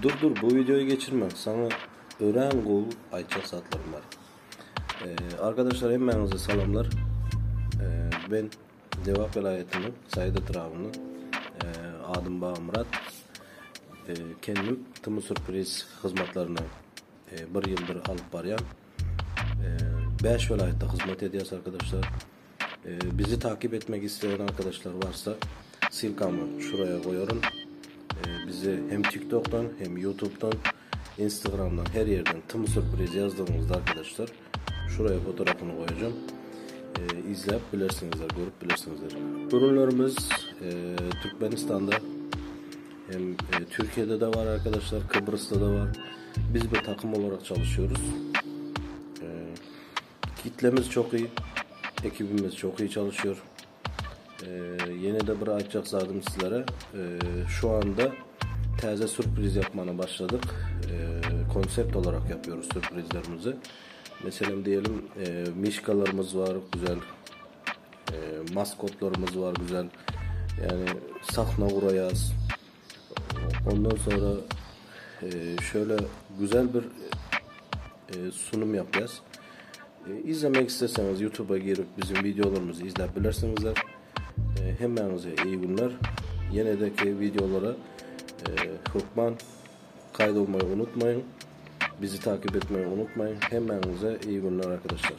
Dur bu videoyu geçirme. Sana öğren gol ayçaq saatlarım var. Arkadaşlar hemmenize salamlar. Ben Devap vilayetinin Sayda Travı'nın adım Bağ Murat. Kendim tımı sürpriz hizmetlerini bir yıldır alıp barıyan. 5 vilayette hizmet ediyoruz arkadaşlar. Bizi takip etmek isteyen arkadaşlar varsa silkamı şuraya koyuyorum. Bizi hem TikTok'tan hem YouTube'dan, Instagram'dan her yerden tımı sürpriz yazdığınızda arkadaşlar şuraya fotoğrafını koyacağım. İzleyip bilirsinizler, görüp bilirsinizler. Ürünlerimiz Türkmenistan'da hem Türkiye'de de var arkadaşlar, Kıbrıs'ta da var. Biz bir takım olarak çalışıyoruz. Kitlemiz çok iyi, ekibimiz çok iyi çalışıyor. Yeni de bir açacaktım sizlere. Şu anda taze sürpriz yapmaya başladık. Konsept olarak yapıyoruz sürprizlerimizi. Mesela diyelim mişkalarımız var güzel, maskotlarımız var güzel. Yani sahne kuracağız. Ondan sonra şöyle güzel bir sunum yapacağız. İzlemek isterseniz YouTube'a girip bizim videolarımızı izleyebilirsiniz. Hemmenize iyi günler. Yenideki videolara Hukman kaydolmayı unutmayın. Bizi takip etmeyi unutmayın. Hemmenize iyi günler arkadaşlar.